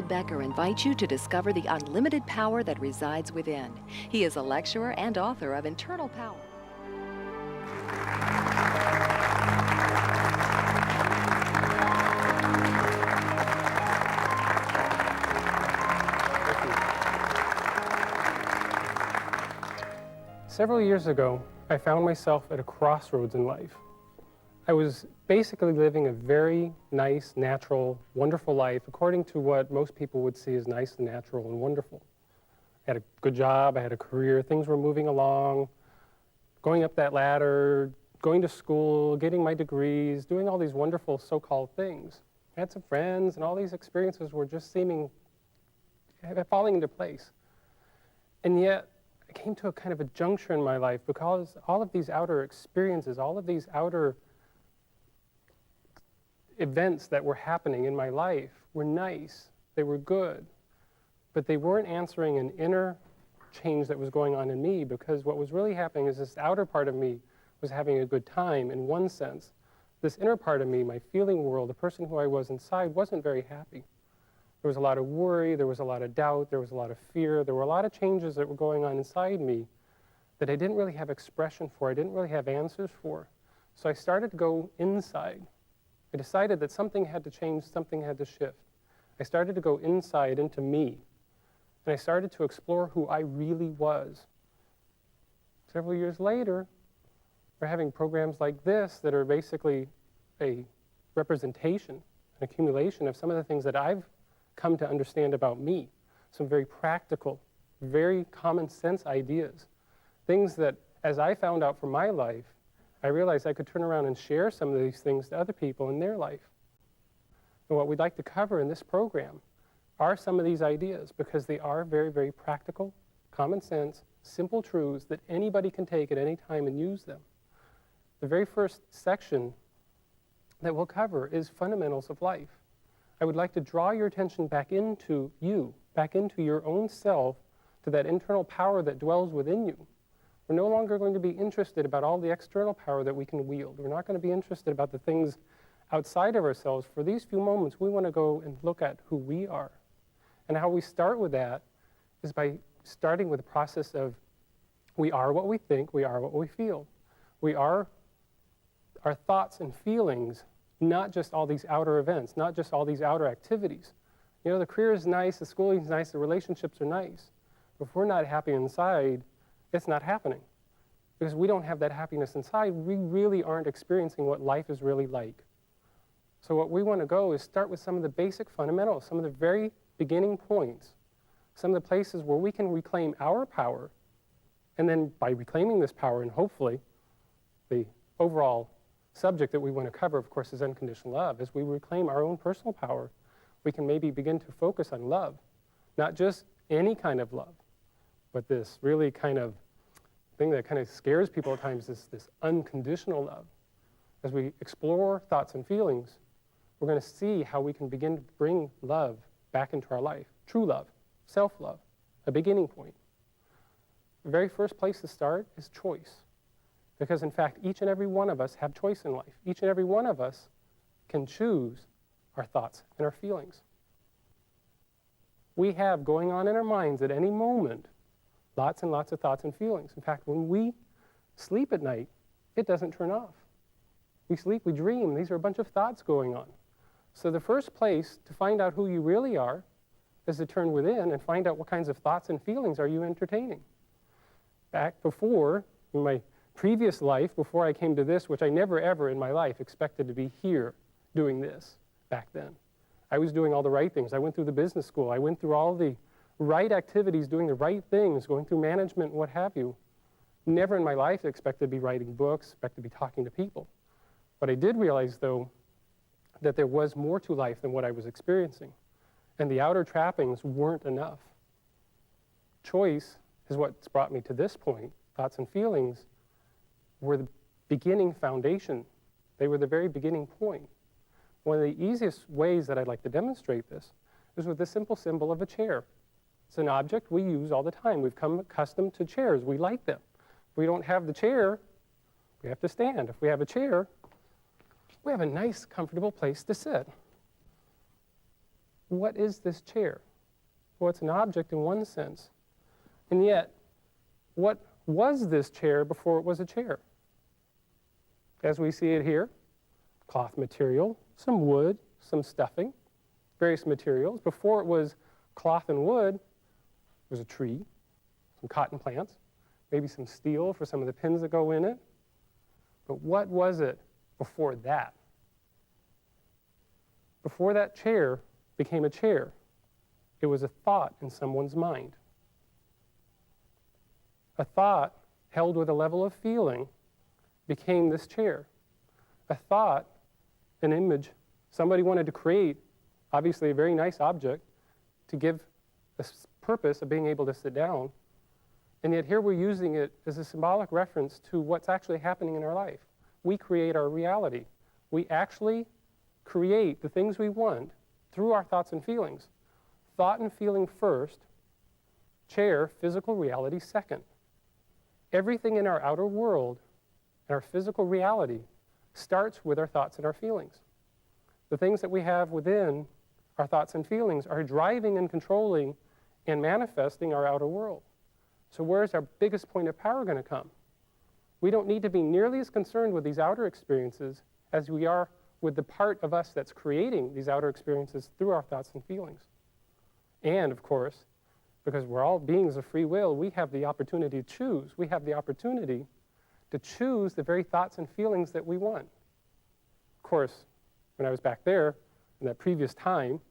Becker invites you to discover the unlimited power that resides within. He is a lecturer and author of Internal Power. Several years ago, I found myself at a crossroads in life. I was basically living a very nice, natural, wonderful life according to what most people would see as nice and natural and wonderful. I had a good job, I had a career, things were moving along, going up that ladder, going to school, getting my degrees, doing all these wonderful so-called things. I had some friends, and all these experiences were just falling into place. And yet, I came to a kind of a juncture in my life because all of these outer experiences, all of these outer events that were happening in my life were nice, they were good, but they weren't answering an inner change that was going on in me, because what was really happening is this outer part of me was having a good time in one sense. This inner part of me, my feeling world, the person who I was inside, wasn't very happy. There was a lot of worry, there was a lot of doubt, there was a lot of fear, there were a lot of changes that were going on inside me that I didn't really have expression for, I didn't really have answers for. So I started to go inside. I decided that something had to change, something had to shift. I started to go inside into me, and I started to explore who I really was. Several years later, we're having programs like this that are basically a representation, an accumulation of some of the things that I've come to understand about me, some very practical, very common sense ideas, things that as I found out from my life, I realized I could turn around and share some of these things to other people in their life. And what we'd like to cover in this program are some of these ideas, because they are very, very practical, common sense, simple truths that anybody can take at any time and use them. The very first section that we'll cover is fundamentals of life. I would like to draw your attention back into you, back into your own self, to that internal power that dwells within you. We're no longer going to be interested about all the external power that we can wield. We're not going to be interested about the things outside of ourselves. For these few moments, we want to go and look at who we are. And how we start with that is by starting with the process of we are what we think, we are what we feel. We are our thoughts and feelings, not just all these outer events, not just all these outer activities. You know, the career is nice, the schooling is nice, the relationships are nice. If we're not happy inside, it's not happening. Because we don't have that happiness inside, we really aren't experiencing what life is really like. So what we want to go is start with some of the basic fundamentals, some of the very beginning points, some of the places where we can reclaim our power, and then by reclaiming this power, and hopefully the overall subject that we want to cover, of course, is unconditional love. As we reclaim our own personal power, we can maybe begin to focus on love, not just any kind of love, but this really kind of thing that kind of scares people at times is this unconditional love. As we explore thoughts and feelings, we're going to see how we can begin to bring love back into our life. True love, self-love, a beginning point. The very first place to start is choice. Because in fact, each and every one of us have choice in life. Each and every one of us can choose our thoughts and our feelings. We have going on in our minds at any moment lots and lots of thoughts and feelings. In fact, when we sleep at night, it doesn't turn off. We sleep, we dream. These are a bunch of thoughts going on. So the first place to find out who you really are is to turn within and find out what kinds of thoughts and feelings are you entertaining. Back before, in my previous life, before I came to this, which I never ever in my life expected to be here doing this back then. I was doing all the right things. I went through the business school. I went through all the right activities, doing the right things, going through management, what have you. Never in my life expected to be writing books, expected to be talking to people. But I did realize, though, that there was more to life than what I was experiencing. And the outer trappings weren't enough. Choice is what's brought me to this point. Thoughts and feelings were the beginning foundation. They were the very beginning point. One of the easiest ways that I'd like to demonstrate this is with the simple symbol of a chair. It's an object we use all the time. We've come accustomed to chairs. We like them. If we don't have the chair, we have to stand. If we have a chair, we have a nice, comfortable place to sit. what is this chair? Well, it's an object in one sense. And yet, what was this chair before it was a chair? As we see it here, cloth material, some wood, some stuffing, various materials. Before it was cloth and wood, it was a tree, some cotton plants, maybe some steel for some of the pins that go in it. But what was it before that? Before that chair became a chair, it was a thought in someone's mind. A thought held with a level of feeling became this chair. A thought, an image, somebody wanted to create, obviously a very nice object, to give a purpose of being able to sit down. And yet here we're using it as a symbolic reference to what's actually happening in our life. We create our reality. We actually create the things we want through our thoughts and feelings. Thought and feeling first, chair, physical reality second. Everything in our outer world and our physical reality starts with our thoughts and our feelings. The things that we have within our thoughts and feelings are driving and controlling and manifesting our outer world. So where's our biggest point of power going to come? We don't need to be nearly as concerned with these outer experiences as we are with the part of us that's creating these outer experiences through our thoughts and feelings. And, of course, because we're all beings of free will, we have the opportunity to choose. We have the opportunity to choose the very thoughts and feelings that we want. Of course, when I was back there, in that previous time,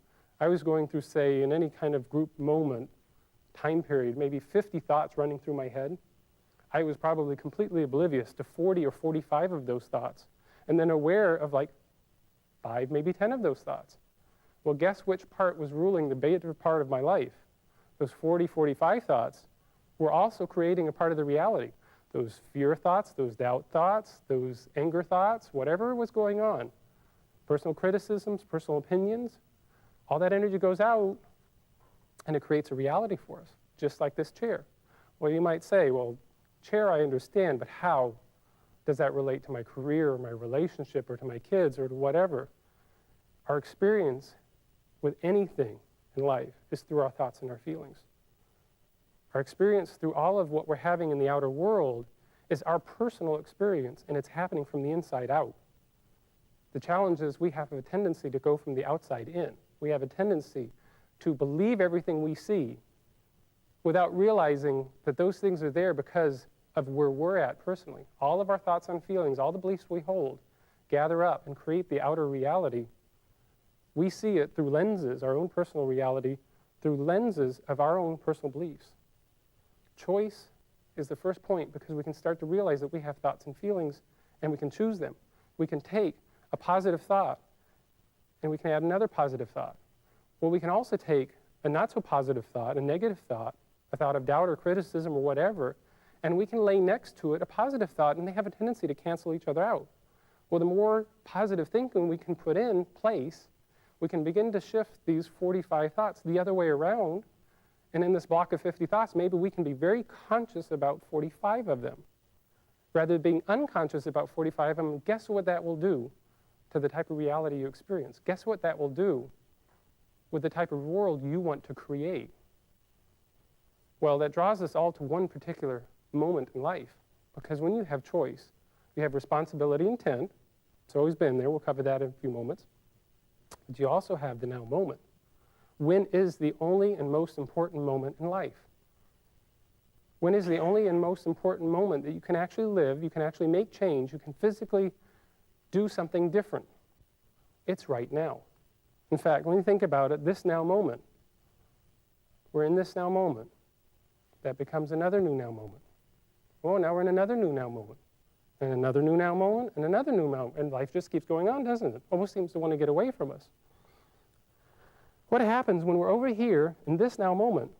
I was going through, say, in any kind of group moment, time period, maybe 50 thoughts running through my head. I was probably completely oblivious to 40 or 45 of those thoughts, and then aware of like 5, maybe 10 of those thoughts. Well, guess which part was ruling the beta part of my life? Those 40, 45 thoughts were also creating a part of the reality. Those fear thoughts, those doubt thoughts, those anger thoughts, whatever was going on. Personal criticisms, personal opinions, all that energy goes out and it creates a reality for us, just like this chair. Well, you might say, well, chair I understand, but how does that relate to my career or my relationship or to my kids or to whatever? Our experience with anything in life is through our thoughts and our feelings. Our experience through all of what we're having in the outer world is our personal experience, and it's happening from the inside out. The challenge is we have a tendency to go from the outside in. We have a tendency to believe everything we see without realizing that those things are there because of where we're at personally. All of our thoughts and feelings, all the beliefs we hold, gather up and create the outer reality. We see it through lenses, our own personal reality, through lenses of our own personal beliefs. Choice is the first point because we can start to realize that we have thoughts and feelings and we can choose them. We can take a positive thought and we can add another positive thought. Well, we can also take a not so positive thought, a negative thought, a thought of doubt or criticism or whatever, and we can lay next to it a positive thought, and they have a tendency to cancel each other out. Well, the more positive thinking we can put in place, we can begin to shift these 45 thoughts the other way around, and in this block of 50 thoughts, maybe we can be very conscious about 45 of them. Rather than being unconscious about 45 of them, guess what that will do to the type of reality you experience? Guess what that will do with the type of world you want to create? Well, that draws us all to one particular moment in life, because when you have choice, you have responsibility, intent. It's always been there. We'll cover that in a few moments. But you also have the now moment. When is the only and most important moment in life? When is the only and most important moment that you can actually live, you can actually make change, you can physically do something different? It's right now. In fact, when you think about it, this now moment, we're in this now moment. That becomes another new now moment. Oh, now we're in another new now moment. And another new now moment, and another new now moment. And life just keeps going on, doesn't it? Almost seems to want to get away from us. What happens when we're over here in this now moment,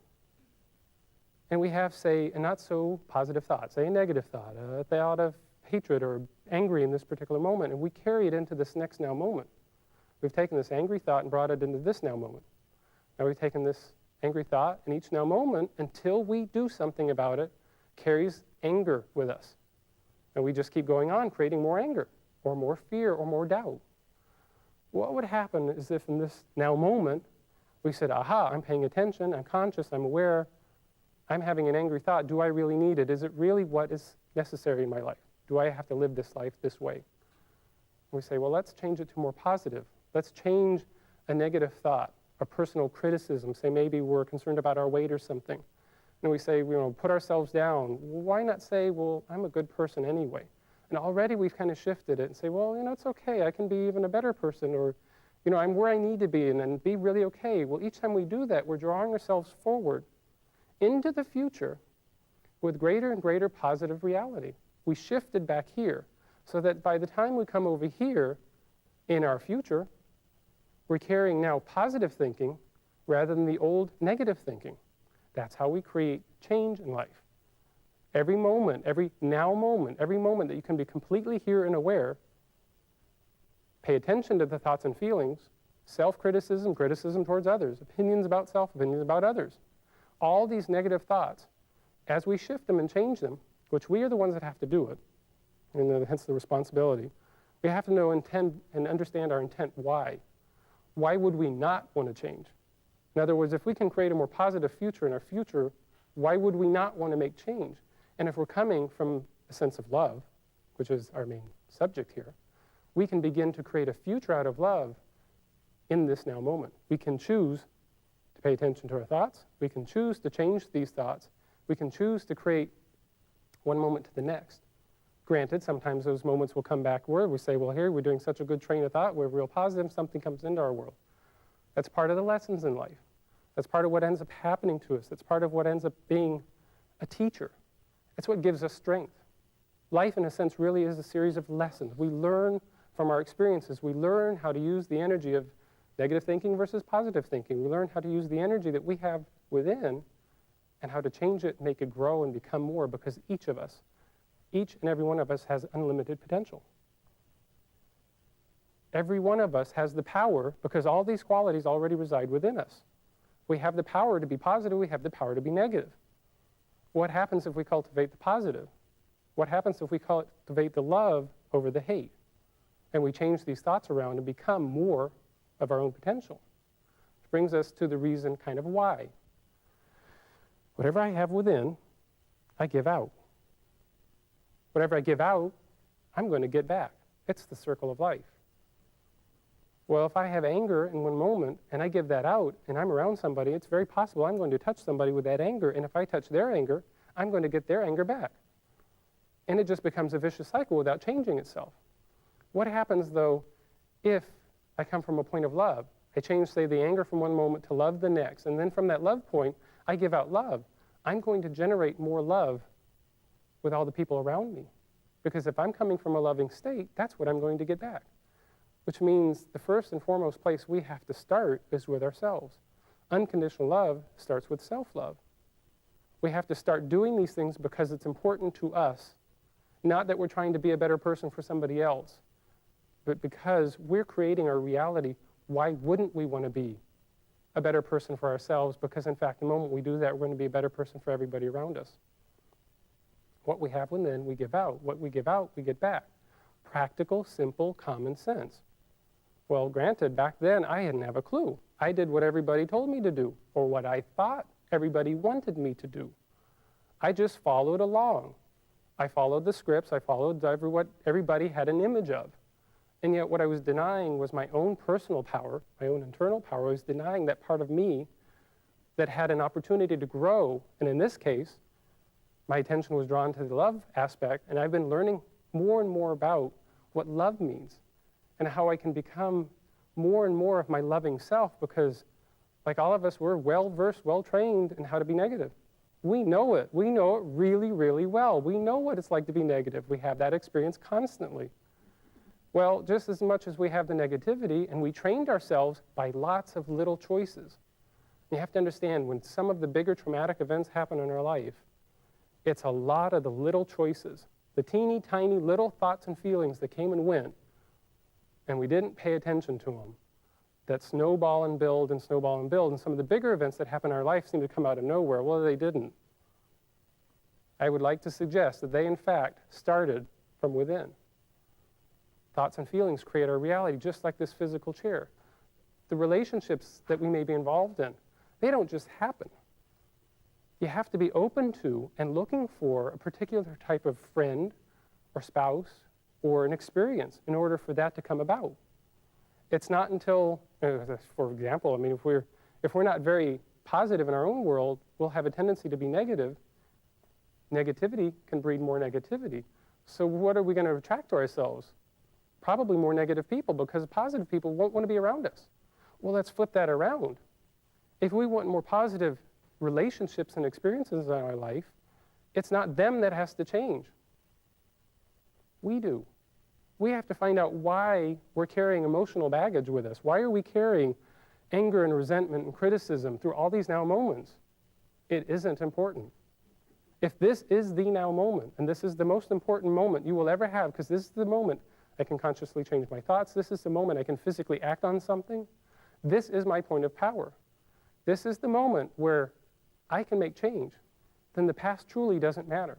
and we have, say, a not so positive thought, say a negative thought, a thought of hatred or angry in this particular moment, and we carry it into this next now moment. We've taken this angry thought and brought it into this now moment. Now we've taken this angry thought, and each now moment, until we do something about it, carries anger with us. And we just keep going on, creating more anger, or more fear, or more doubt. What would happen is if in this now moment, We said, aha, I'm paying attention, I'm conscious, I'm aware, I'm having an angry thought. Do I really need it? Is it really what is necessary in my life? Do I have to live this life this way? We say, well, let's change it to more positive. Let's change a negative thought, a personal criticism. Say maybe we're concerned about our weight or something. And we say, put ourselves down. Why not say, well, I'm a good person anyway? And already we've kind of shifted it and say, well, it's okay. I can be even a better person, or, I'm where I need to be and be really okay. Well, each time we do that, we're drawing ourselves forward into the future with greater and greater positive reality. We shifted back here so that by the time we come over here in our future, we're carrying now positive thinking rather than the old negative thinking. That's how we create change in life. Every moment, every now moment, every moment that you can be completely here and aware, pay attention to the thoughts and feelings, self-criticism, criticism towards others, opinions about self, opinions about others. All these negative thoughts, as we shift them and change them, which we are the ones that have to do it, and hence the responsibility, we have to know intent and understand our intent. Why? Why would we not want to change? In other words, if we can create a more positive future in our future, why would we not want to make change? And if we're coming from a sense of love, which is our main subject here, we can begin to create a future out of love in this now moment. We can choose to pay attention to our thoughts. We can choose to change these thoughts. We can choose to create one moment to the next. Granted, sometimes those moments will come backward. We say, well, here we're doing such a good train of thought. We're real positive. Something comes into our world. That's part of the lessons in life. That's part of what ends up happening to us. That's part of what ends up being a teacher. It's what gives us strength. Life, in a sense, really is a series of lessons. We learn from our experiences. We learn how to use the energy of negative thinking versus positive thinking. We learn how to use the energy that we have within and how to change it, make it grow, and become more, because each of us, each and every one of us has unlimited potential. Every one of us has the power, because all these qualities already reside within us. We have the power to be positive. We have the power to be negative. What happens if we cultivate the positive? What happens if we cultivate the love over the hate? And we change these thoughts around and become more of our own potential. Which brings us to the reason kind of why. Whatever I have within, I give out. Whatever I give out, I'm going to get back. It's the circle of life. Well, if I have anger in one moment and I give that out and I'm around somebody, it's very possible I'm going to touch somebody with that anger. And if I touch their anger, I'm going to get their anger back. And it just becomes a vicious cycle without changing itself. What happens, though, if I come from a point of love? I change, say, the anger from one moment to love the next. And then from that love point, I give out love. I'm going to generate more love with all the people around me. Because if I'm coming from a loving state, that's what I'm going to get back. Which means the first and foremost place we have to start is with ourselves. Unconditional love starts with self-love. We have to start doing these things because it's important to us. Not that we're trying to be a better person for somebody else, but because we're creating our reality. Why wouldn't we want to be a better person for ourselves? Because in fact, the moment we do that, we're going to be a better person for everybody around us. What we have within, we give out. What we give out, we get back. Practical, simple, common sense. Well, granted, back then, I didn't have a clue. I did what everybody told me to do, or what I thought everybody wanted me to do. I just followed along. I followed the scripts. I followed what everybody had an image of. And yet what I was denying was my own personal power, my own internal power. I was denying that part of me that had an opportunity to grow. And in this case, my attention was drawn to the love aspect, and I've been learning more and more about what love means and how I can become more and more of my loving self, because like all of us, we're well-versed, well-trained in how to be negative. We know it. We know it really, really well. We know what it's like to be negative. We have that experience constantly. Well, just as much as we have the negativity, and we trained ourselves by lots of little choices. You have to understand, when some of the bigger traumatic events happen in our life, it's a lot of the little choices, the teeny tiny little thoughts and feelings that came and went, and we didn't pay attention to them, that snowball and build and snowball and build. And some of the bigger events that happen in our life seem to come out of nowhere. Well, they didn't. I would like to suggest that they, in fact, started from within. Thoughts and feelings create our reality, just like this physical chair. the relationships that we may be involved in, they don't just happen. You have to be open to and looking for a particular type of friend or spouse or an experience in order for that to come about. It's not until, for example, I mean, if we're not very positive in our own world, we'll have a tendency to be negative. Negativity can breed more negativity. So what are we going to attract to ourselves? Probably more negative people, because positive people won't want to be around us. Well, let's flip that around. If we want more positive relationships and experiences in our life, it's not them that has to change. We do. We have to find out why we're carrying emotional baggage with us. Why are we carrying anger and resentment and criticism through all these now moments? It isn't important. If this is the now moment, and this is the most important moment you will ever have, because this is the moment I can consciously change my thoughts, this is the moment I can physically act on something, this is my point of power. This is the moment where I can make change. Then the past truly doesn't matter.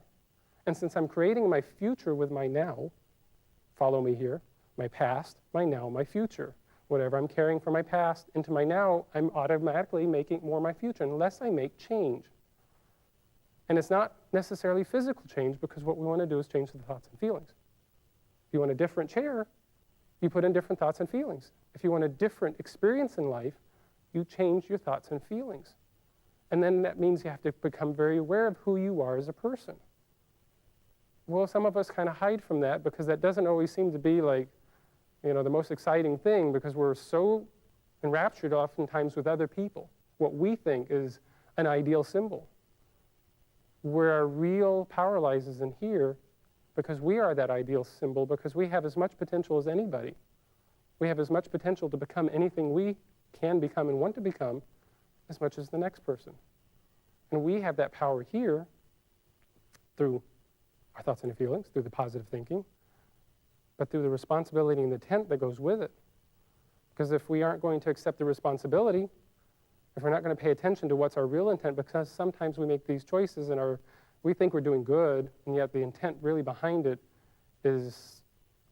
And since I'm creating my future with my now, follow me here, my past, my now, my future. Whatever I'm carrying from my past into my now, I'm automatically making more my future unless I make change. And it's not necessarily physical change, because what we want to do is change the thoughts and feelings. If you want a different chair, you put in different thoughts and feelings. If you want a different experience in life, you change your thoughts and feelings. And then that means you have to become very aware of who you are as a person. Well, some of us kind of hide from that, because that doesn't always seem to be like, the most exciting thing, because we're so enraptured oftentimes with other people, what we think is an ideal symbol. Where our real power lies is in here, because we are that ideal symbol, because we have as much potential as anybody. We have as much potential to become anything we can become and want to become as much as the next person. And we have that power here through our thoughts and feelings, through the positive thinking, but through the responsibility and the intent that goes with it. Because if we aren't going to accept the responsibility, if we're not going to pay attention to what's our real intent, because sometimes we make these choices and we think we're doing good, and yet the intent really behind it is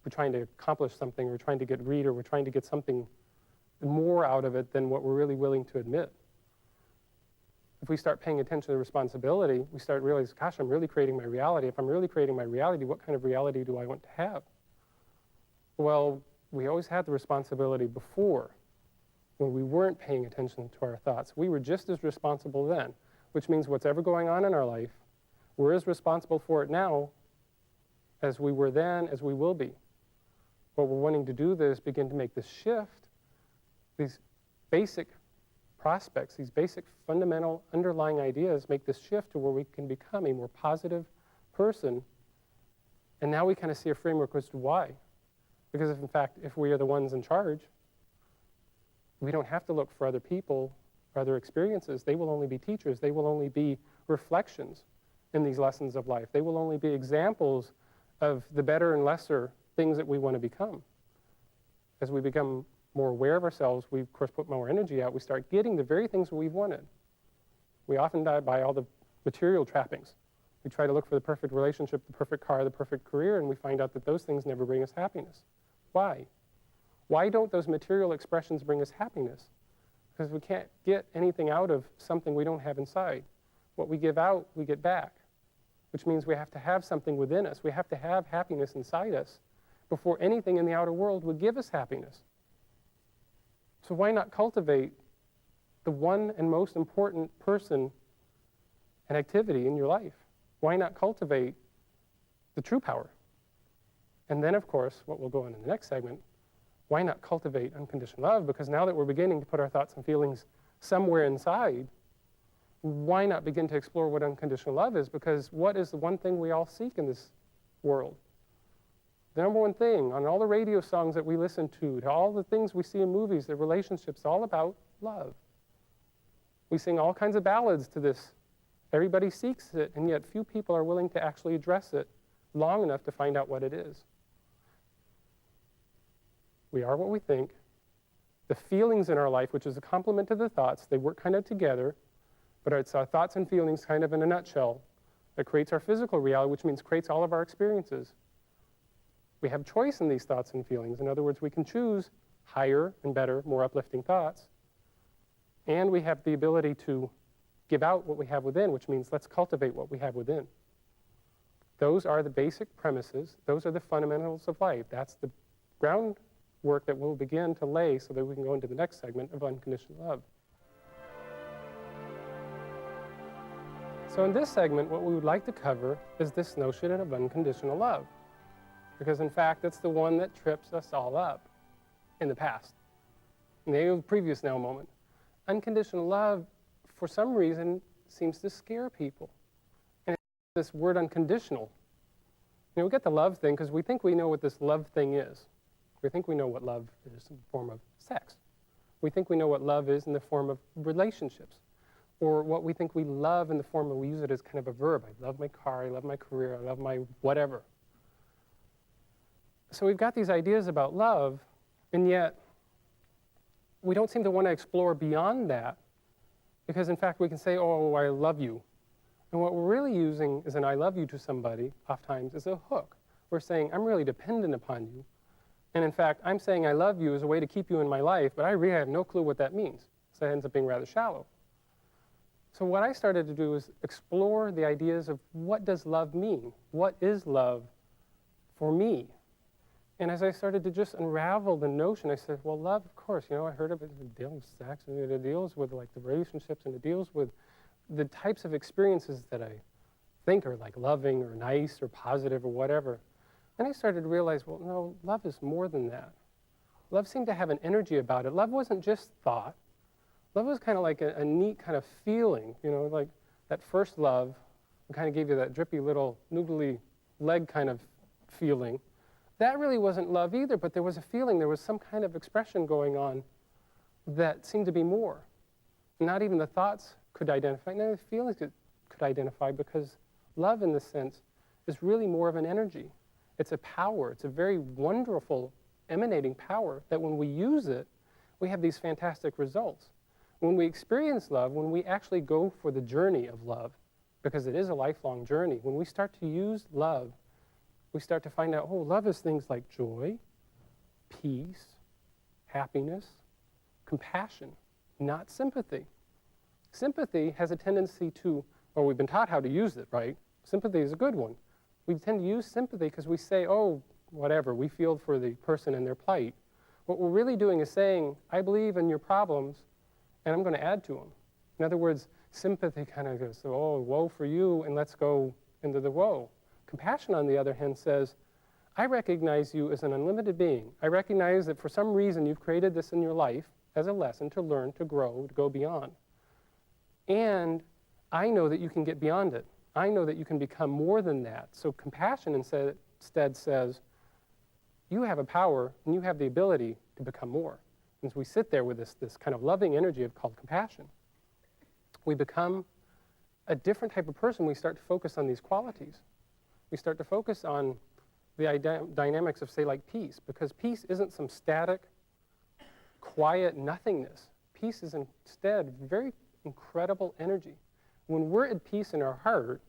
we're trying to accomplish something, we're trying to get read, or we're trying to get something more out of it than what we're really willing to admit. If we start paying attention to the responsibility, we start realizing, gosh, I'm really creating my reality. If I'm really creating my reality, what kind of reality do I want to have? Well, we always had the responsibility before, when we weren't paying attention to our thoughts. We were just as responsible then, which means what's ever going on in our life, we're as responsible for it now as we were then, as we will be. What we're wanting to do is begin to make this shift, these basic prospects, these basic fundamental underlying ideas, make this shift to where we can become a more positive person. And now we kind of see a framework as to why. Because if, in fact, if we are the ones in charge, we don't have to look for other people or other experiences. They will only be teachers. They will only be reflections in these lessons of life. They will only be examples of the better and lesser things that we want to become. As we become more aware of ourselves, we, of course, put more energy out. We start getting the very things we've wanted. We often die by all the material trappings. We try to look for the perfect relationship, the perfect car, the perfect career, and we find out that those things never bring us happiness. Why? Why don't those material expressions bring us happiness? Because we can't get anything out of something we don't have inside. What we give out, we get back, which means we have to have something within us. We have to have happiness inside us before anything in the outer world would give us happiness. So why not cultivate the one and most important person and activity in your life? Why not cultivate the true power? And then, of course, what we'll go on in the next segment, why not cultivate unconditional love? Because now that we're beginning to put our thoughts and feelings somewhere inside, why not begin to explore what unconditional love is? Because what is the one thing we all seek in this world? The number one thing on all the radio songs that we listen to all the things we see in movies, the relationships, all about love. We sing all kinds of ballads to this. Everybody seeks it, and yet few people are willing to actually address it long enough to find out what it is. We are what we think. The feelings in our life, which is a complement to the thoughts, they work kind of together, but it's our thoughts and feelings kind of in a nutshell that creates our physical reality, which means creates all of our experiences. We have choice in these thoughts and feelings. In other words, we can choose higher and better, more uplifting thoughts. And we have the ability to give out what we have within, which means let's cultivate what we have within. Those are the basic premises. Those are the fundamentals of life. That's the groundwork that we'll begin to lay so that we can go into the next segment of unconditional love. So in this segment, what we would like to cover is this notion of unconditional love. Because in fact, it's the one that trips us all up in the past, in the previous now moment. Unconditional love, for some reason, seems to scare people. And it's this word unconditional. You know, we get the love thing because we think we know what this love thing is. We think we know what love is in the form of sex. We think we know what love is in the form of relationships. Or what we think we love in the form of, we use it as kind of a verb. I love my car, I love my career, I love my whatever. So we've got these ideas about love, and yet we don't seem to want to explore beyond that, because in fact we can say, oh, I love you. And what we're really using is an I love you to somebody, oftentimes, is a hook. We're saying, I'm really dependent upon you. And in fact, I'm saying I love you as a way to keep you in my life, but I really have no clue what that means. So it ends up being rather shallow. So what I started to do is explore the ideas of what does love mean? What is love for me? And as I started to just unravel the notion, I said, well, love, of course, you know, I heard of it, it deals with sex, and it deals with like the relationships, and it deals with the types of experiences that I think are like loving or nice or positive or whatever. Then I started to realize, well, no, love is more than that. Love seemed to have an energy about it. Love wasn't just thought. Love was kind of like a neat kind of feeling, you know, like that first love kind of gave you that drippy little noodly leg kind of feeling. That really wasn't love either, but there was a feeling, there was some kind of expression going on that seemed to be more. Not even the thoughts could identify, none of the feelings could identify, because love in this sense is really more of an energy. It's a power. It's a very wonderful emanating power that when we use it, we have these fantastic results. When we experience love, when we actually go for the journey of love, because it is a lifelong journey, when we start to use love, we start to find out, oh, love is things like joy, peace, happiness, compassion, not sympathy. Sympathy has a tendency to, or we've been taught how to use it, right? Sympathy is a good one. We tend to use sympathy because we say, oh, whatever, we feel for the person and their plight. What we're really doing is saying, I believe in your problems, and I'm going to add to them. In other words, sympathy kind of goes, oh, woe for you, and let's go into the woe. Compassion, on the other hand, says, I recognize you as an unlimited being. I recognize that for some reason you've created this in your life as a lesson to learn, to grow, to go beyond. And I know that you can get beyond it. I know that you can become more than that. So compassion instead says, you have a power and you have the ability to become more. And so we sit there with this kind of loving energy called compassion. We become a different type of person. We start to focus on these qualities. We start to focus on the dynamics of, say, like peace, because peace isn't some static, quiet nothingness. Peace is instead very incredible energy. When we're at peace in our heart,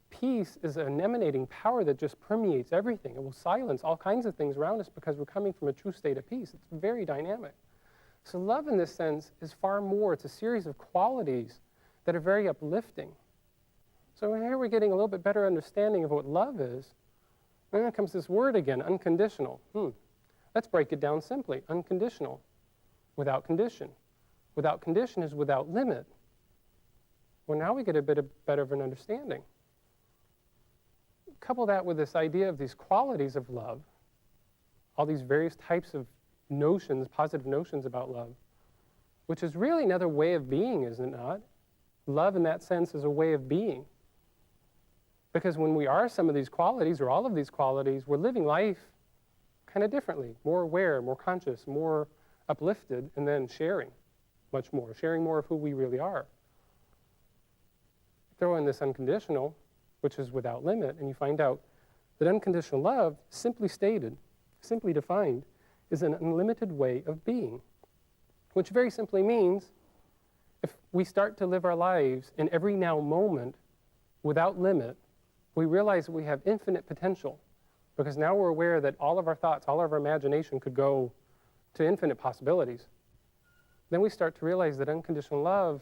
peace is an emanating power that just permeates everything. It will silence all kinds of things around us because we're coming from a true state of peace. It's very dynamic. So love in this sense is far more. It's a series of qualities that are very uplifting. So here we're getting a little bit better understanding of what love is. And then comes this word again, unconditional. Let's break it down simply. Unconditional, without condition. Without condition is without limit. Well, now we get a bit better of an understanding. Couple that with this idea of these qualities of love, all these various types of notions, positive notions about love, which is really another way of being, is it not? Love in that sense is a way of being. Because when we are some of these qualities, or all of these qualities, we're living life kind of differently, more aware, more conscious, more uplifted, and then sharing much more, sharing more of who we really are. Throw in this unconditional, which is without limit, and you find out that unconditional love, simply stated, simply defined, is an unlimited way of being, which very simply means if we start to live our lives in every now moment without limit, we realize that we have infinite potential, because now we're aware that all of our thoughts, all of our imagination could go to infinite possibilities, then we start to realize that unconditional love,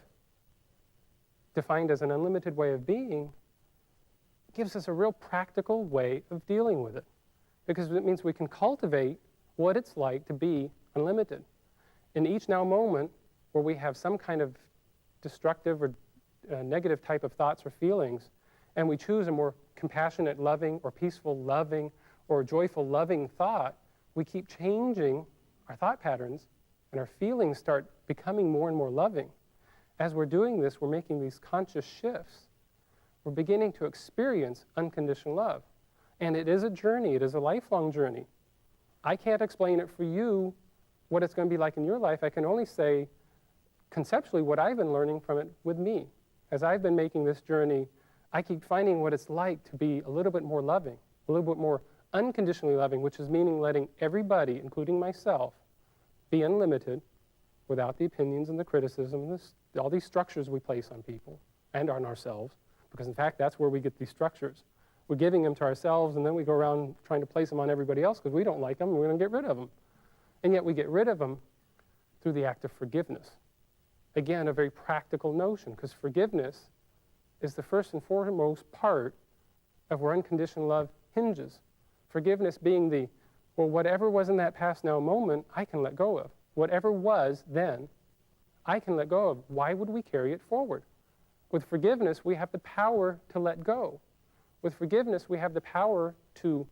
defined as an unlimited way of being, gives us a real practical way of dealing with it. Because it means we can cultivate what it's like to be unlimited. In each now moment where we have some kind of destructive or negative type of thoughts or feelings, and we choose a more compassionate, loving, or peaceful, loving, or joyful, loving thought, we keep changing our thought patterns, and our feelings start becoming more and more loving. As we're doing this, we're making these conscious shifts. We're beginning to experience unconditional love. And it is a journey. It is a lifelong journey. I can't explain it for you, what it's going to be like in your life. I can only say, conceptually, what I've been learning from it with me. As I've been making this journey, I keep finding what it's like to be a little bit more loving, a little bit more unconditionally loving, which is meaning letting everybody, including myself, be unlimited without the opinions and the criticism, all these structures we place on people and on ourselves, because in fact, that's where we get these structures. We're giving them to ourselves, and then we go around trying to place them on everybody else because we don't like them, and we're going to get rid of them. And yet we get rid of them through the act of forgiveness. Again, a very practical notion, because forgiveness is the first and foremost part of where unconditional love hinges. Forgiveness being the, well, whatever was in that past now moment, I can let go of. Whatever was then, I can let go of. Why would we carry it forward? With forgiveness, we have the power to let go. With forgiveness, we have the power to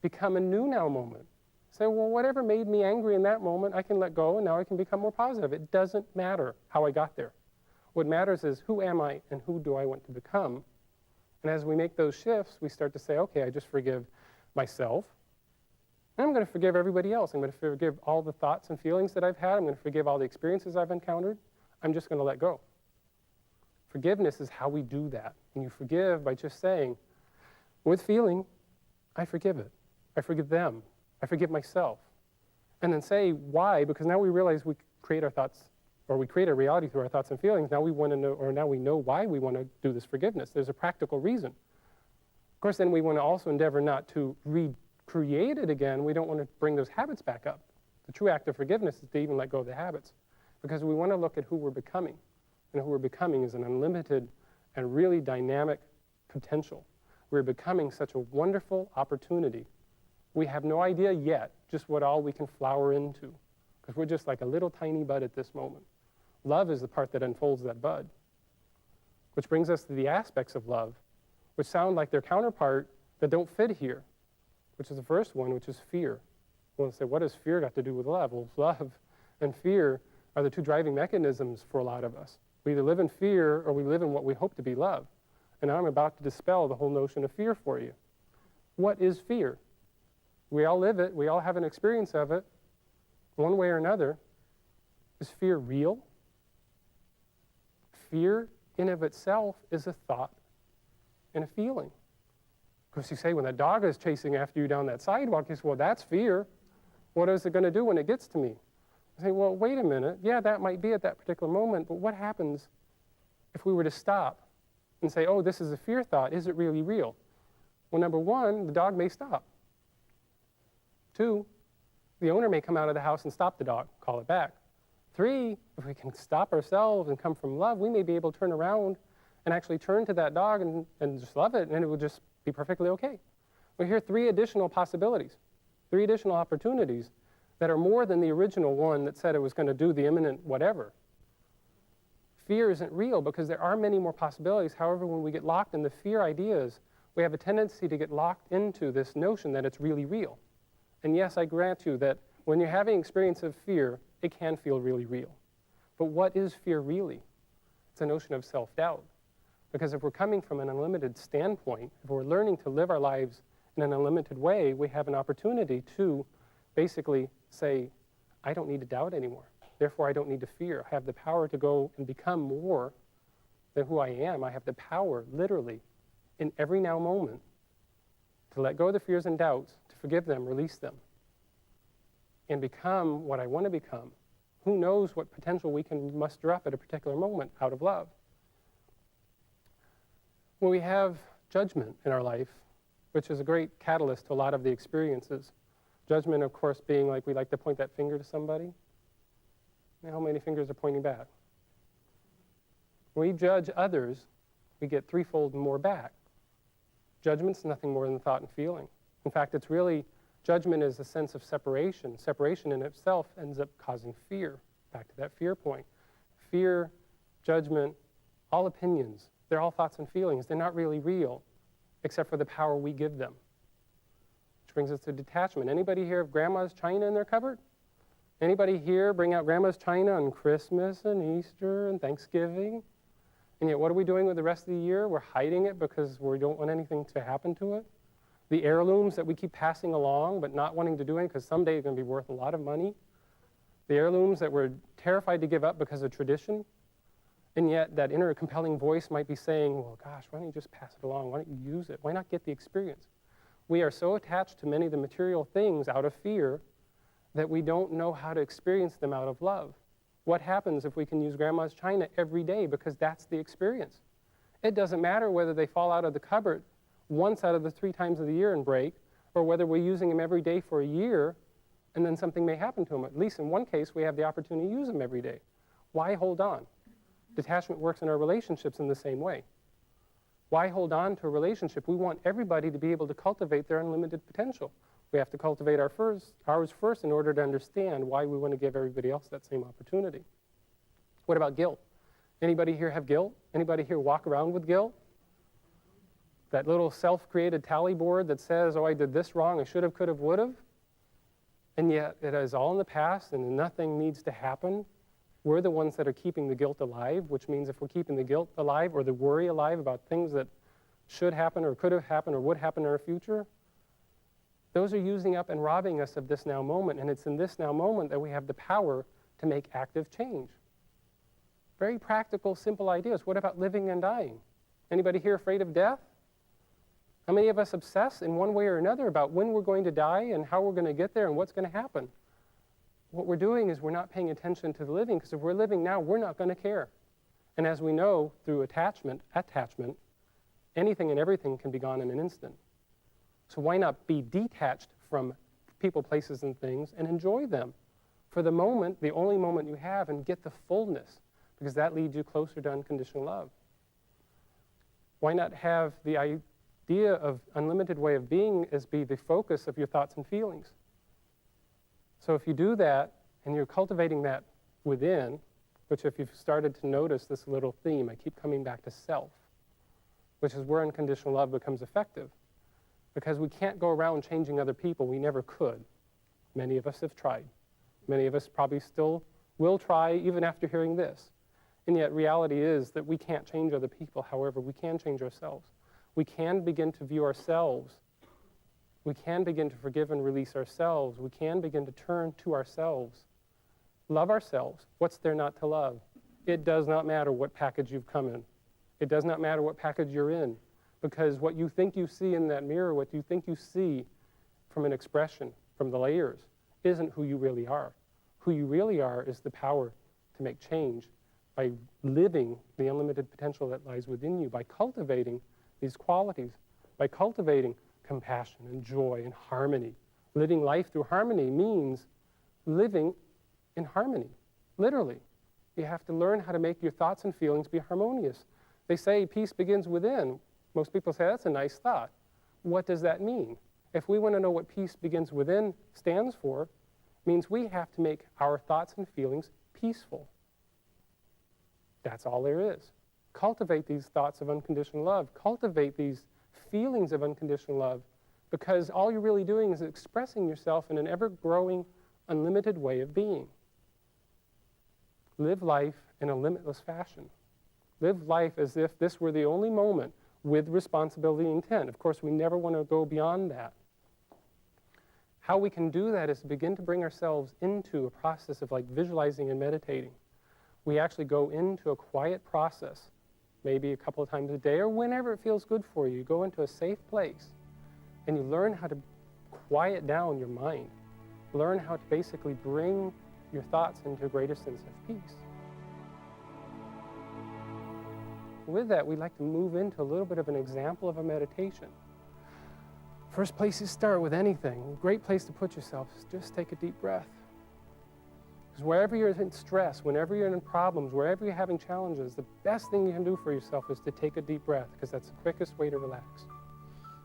become a new now moment. Say, well, whatever made me angry in that moment, I can let go, and now I can become more positive. It doesn't matter how I got there. What matters is who am I and who do I want to become? And as we make those shifts, we start to say, okay, I just forgive myself, and I'm going to forgive everybody else. I'm going to forgive all the thoughts and feelings that I've had. I'm going to forgive all the experiences I've encountered. I'm just going to let go. Forgiveness is how we do that. And you forgive by just saying, with feeling, I forgive it. I forgive them. I forgive myself. And then say why, because now we realize we create our thoughts, or we create a reality through our thoughts and feelings. Now we want to know, or now we know why we want to do this forgiveness. There's a practical reason. Of course, then we want to also endeavor not to recreate it again. We don't want to bring those habits back up. The true act of forgiveness is to even let go of the habits, because we want to look at who we're becoming. And who we're becoming is an unlimited and really dynamic potential. We're becoming such a wonderful opportunity. We have no idea yet just what all we can flower into, because we're just like a little tiny bud at this moment. Love is the part that unfolds that bud, which brings us to the aspects of love, which sound like their counterpart that don't fit here, which is the first one, which is fear. We want to say, what does fear got to do with love? Well, love and fear are the two driving mechanisms for a lot of us. We either live in fear or we live in what we hope to be love. And I'm about to dispel the whole notion of fear for you. What is fear? We all live it. We all have an experience of it. One way or another. Is fear real? Fear in of itself is a thought and a feeling. Because you say, when that dog is chasing after you down that sidewalk, you say, well, that's fear. What is it going to do when it gets to me? I say, well, wait a minute. Yeah, that might be at that particular moment, but what happens if we were to stop and say, oh, this is a fear thought. Is it really real? Well, number one, the dog may stop. Two, the owner may come out of the house and stop the dog, call it back. Three, if we can stop ourselves and come from love, we may be able to turn around and actually turn to that dog and just love it, and it will just be perfectly okay. We hear three additional possibilities, three additional opportunities that are more than the original one that said it was going to do the imminent whatever. Fear isn't real because there are many more possibilities. However, when we get locked in the fear ideas, we have a tendency to get locked into this notion that it's really real. And yes, I grant you that when you're having experience of fear, it can feel really real. But what is fear really? It's a notion of self-doubt. Because if we're coming from an unlimited standpoint, if we're learning to live our lives in an unlimited way, we have an opportunity to basically say, I don't need to doubt anymore. Therefore, I don't need to fear. I have the power to go and become more than who I am. I have the power, literally, in every now moment, to let go of the fears and doubts, to forgive them, release them, and become what I want to become. Who knows what potential we can muster up at a particular moment out of love. When we have judgment in our life, which is a great catalyst to a lot of the experiences, Judgment, of course, being like we like to point that finger to somebody. And how many fingers are pointing back? When we judge others, we get threefold more back. Judgment's nothing more than thought and feeling. In fact, it's really, judgment is a sense of separation. Separation in itself ends up causing fear. Back to that fear point. Fear, judgment, all opinions, they're all thoughts and feelings. They're not really real, except for the power we give them. Which brings us to detachment. Anybody here have grandma's china in their cupboard? Anybody here bring out grandma's china on Christmas and Easter and Thanksgiving? And yet what are we doing with the rest of the year? We're hiding it because we don't want anything to happen to it. The heirlooms that we keep passing along but not wanting to do anything because someday it's going to be worth a lot of money. The heirlooms that we're terrified to give up because of tradition. And yet that inner compelling voice might be saying, well, gosh, why don't you just pass it along? Why don't you use it? Why not get the experience? We are so attached to many of the material things out of fear that we don't know how to experience them out of love. What happens if we can use grandma's china every day because that's the experience? It doesn't matter whether they fall out of the cupboard once out of the 3 times of the year and break, or whether we're using them every day for a year and then something may happen to them. At least in one case, we have the opportunity to use them every day. Why hold on? Detachment works in our relationships in the same way. Why hold on to a relationship? We want everybody to be able to cultivate their unlimited potential. We have to cultivate ours first in order to understand why we want to give everybody else that same opportunity. What about guilt? Anybody here have guilt? Anybody here walk around with guilt? That little self-created tally board that says, oh, I did this wrong, I should have, could have, would have. And yet it is all in the past and nothing needs to happen. We're the ones that are keeping the guilt alive, which means if we're keeping the guilt alive or the worry alive about things that should happen or could have happened or would happen in our future, those are using up and robbing us of this now moment. And it's in this now moment that we have the power to make active change. Very practical, simple ideas. What about living and dying? Anybody here afraid of death? How many of us obsess in one way or another about when we're going to die and how we're going to get there and what's going to happen? What we're doing is we're not paying attention to the living, because if we're living now, we're not going to care. And as we know, through attachment, anything and everything can be gone in an instant. So why not be detached from people, places, and things and enjoy them for the moment, the only moment you have, and get the fullness, because that leads you closer to unconditional love. Why not have the idea of unlimited way of being as be the focus of your thoughts and feelings? So if you do that, and you're cultivating that within, which if you've started to notice this little theme, I keep coming back to self, which is where unconditional love becomes effective. Because we can't go around changing other people. We never could. Many of us have tried. Many of us probably still will try even after hearing this. And yet reality is that we can't change other people. However, we can change ourselves. We can begin to view ourselves. We can begin to forgive and release ourselves. We can begin to turn to ourselves. Love ourselves. What's there not to love? It does not matter what package you've come in. It does not matter what package you're in. Because what you think you see in that mirror, what you think you see from an expression, from the layers, isn't who you really are. Who you really are is the power to make change by living the unlimited potential that lies within you, by cultivating these qualities, by cultivating compassion and joy and harmony. Living life through harmony means living in harmony, literally. You have to learn how to make your thoughts and feelings be harmonious. They say peace begins within. Most people say, that's a nice thought. What does that mean? If we want to know what peace begins within stands for, it means we have to make our thoughts and feelings peaceful. That's all there is. Cultivate these thoughts of unconditional love. Cultivate these feelings of unconditional love, because all you're really doing is expressing yourself in an ever-growing, unlimited way of being. Live life in a limitless fashion. Live life as if this were the only moment, with responsibility and intent. Of course, we never want to go beyond that. How we can do that is to begin to bring ourselves into a process of like visualizing and meditating. We actually go into a quiet process, maybe a couple of times a day or whenever it feels good for you. You go into a safe place and you learn how to quiet down your mind. Learn how to basically bring your thoughts into a greater sense of peace. With that, we'd like to move into a little bit of an example of a meditation. First place you start with anything, a great place to put yourself is just take a deep breath. Because wherever you're in stress, whenever you're in problems, wherever you're having challenges, the best thing you can do for yourself is to take a deep breath, because that's the quickest way to relax.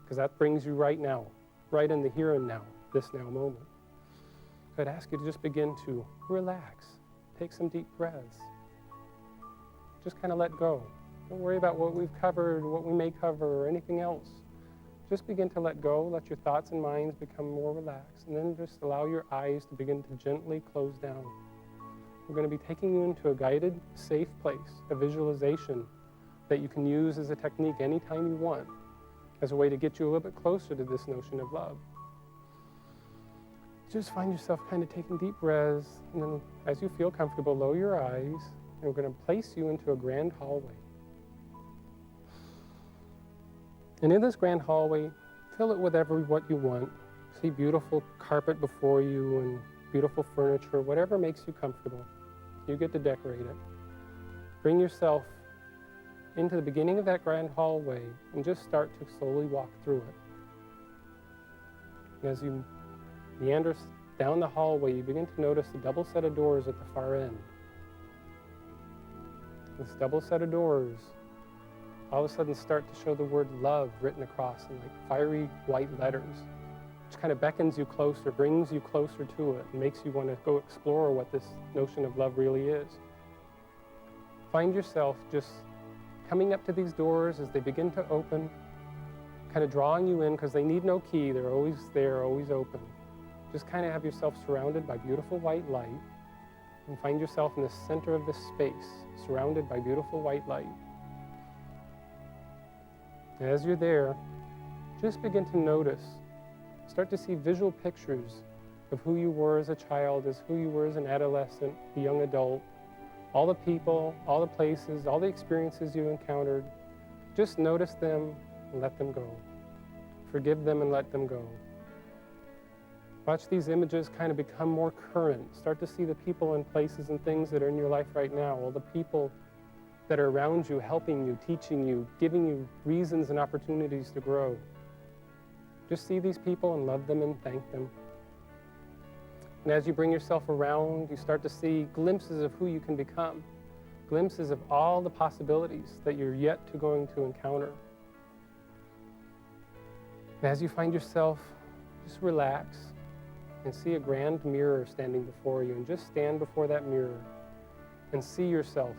Because that brings you right now, right in the here and now, this now moment. So I'd ask you to just begin to relax. Take some deep breaths. Just kind of let go. Don't worry about what we've covered, what we may cover, or anything else. Just begin to let go, let your thoughts and minds become more relaxed, and then just allow your eyes to begin to gently close down. We're going to be taking you into a guided, safe place, a visualization that you can use as a technique anytime you want, as a way to get you a little bit closer to this notion of love. Just find yourself kind of taking deep breaths, and then as you feel comfortable, lower your eyes, and we're going to place you into a grand hallway. And in this grand hallway, fill it with what you want. See beautiful carpet before you and beautiful furniture, whatever makes you comfortable. You get to decorate it. Bring yourself into the beginning of that grand hallway and just start to slowly walk through it. And as you meander down the hallway, you begin to notice a double set of doors at the far end. This double set of doors all of a sudden start to show the word love written across in like fiery white letters, which kind of beckons you closer, brings you closer to it, and makes you want to go explore what this notion of love really is. Find yourself just coming up to these doors as they begin to open, kind of drawing you in, because they need no key, they're always there, always open. Just kind of have yourself surrounded by beautiful white light, and find yourself in the center of this space, surrounded by beautiful white light. As you're there, just begin to notice, start to see visual pictures of who you were as a child, as who you were as an adolescent, a young adult, all the people, all the places, all the experiences you encountered. Just notice them and let them go. Forgive them and let them go. Watch these images kind of become more current. Start to see the people and places and things that are in your life right now, all the people that are around you, helping you, teaching you, giving you reasons and opportunities to grow. Just see these people and love them and thank them. And as you bring yourself around, you start to see glimpses of who you can become, glimpses of all the possibilities that you're yet to going to encounter. And as you find yourself, just relax and see a grand mirror standing before you, and just stand before that mirror and see yourself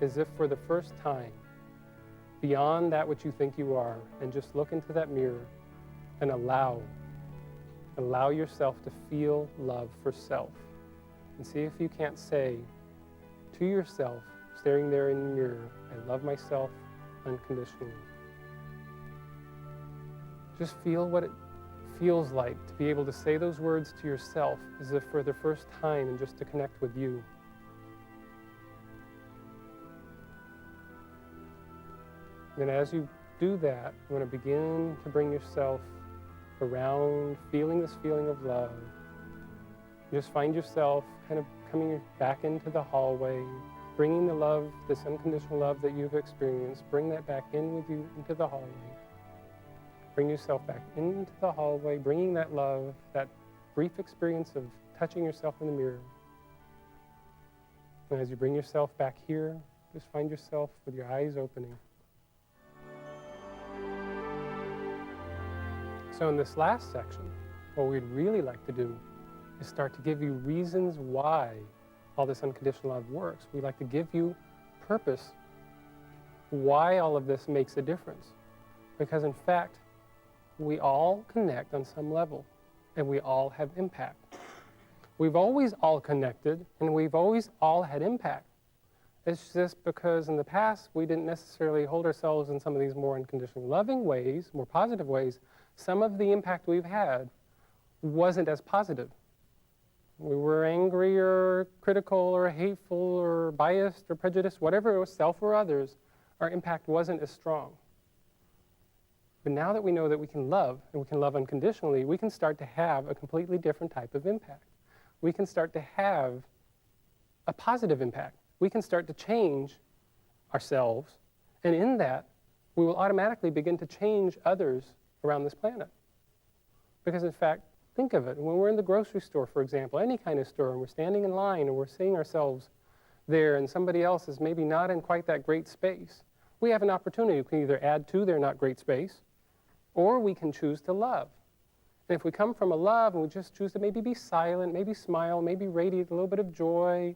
as if for the first time, beyond that which you think you are, and just look into that mirror and allow yourself to feel love for self. And see if you can't say to yourself, staring there in the mirror, I love myself unconditionally. Just feel what it feels like to be able to say those words to yourself as if for the first time, and just to connect with you. And as you do that, you want to begin to bring yourself around, feeling this feeling of love. You just find yourself kind of coming back into the hallway, bringing the love, this unconditional love that you've experienced, bring that back in with you into the hallway. Bring yourself back into the hallway, bringing that love, that brief experience of touching yourself in the mirror. And as you bring yourself back here, just find yourself with your eyes opening. So in this last section, what we'd really like to do is start to give you reasons why all this unconditional love works. We'd like to give you purpose, why all of this makes a difference. Because in fact, we all connect on some level, and we all have impact. We've always all connected, and we've always all had impact. It's just because in the past, we didn't necessarily hold ourselves in some of these more unconditional loving ways, more positive ways. Some of the impact we've had wasn't as positive. We were angry or critical or hateful or biased or prejudiced, whatever it was, self or others, our impact wasn't as strong. But now that we know that we can love, and we can love unconditionally, we can start to have a completely different type of impact. We can start to have a positive impact. We can start to change ourselves, and in that, we will automatically begin to change others around this planet. Because in fact, think of it. When we're in the grocery store, for example, any kind of store, and we're standing in line and we're seeing ourselves there and somebody else is maybe not in quite that great space, we have an opportunity. We can either add to their not great space, or we can choose to love. And if we come from a love and we just choose to maybe be silent, maybe smile, maybe radiate a little bit of joy,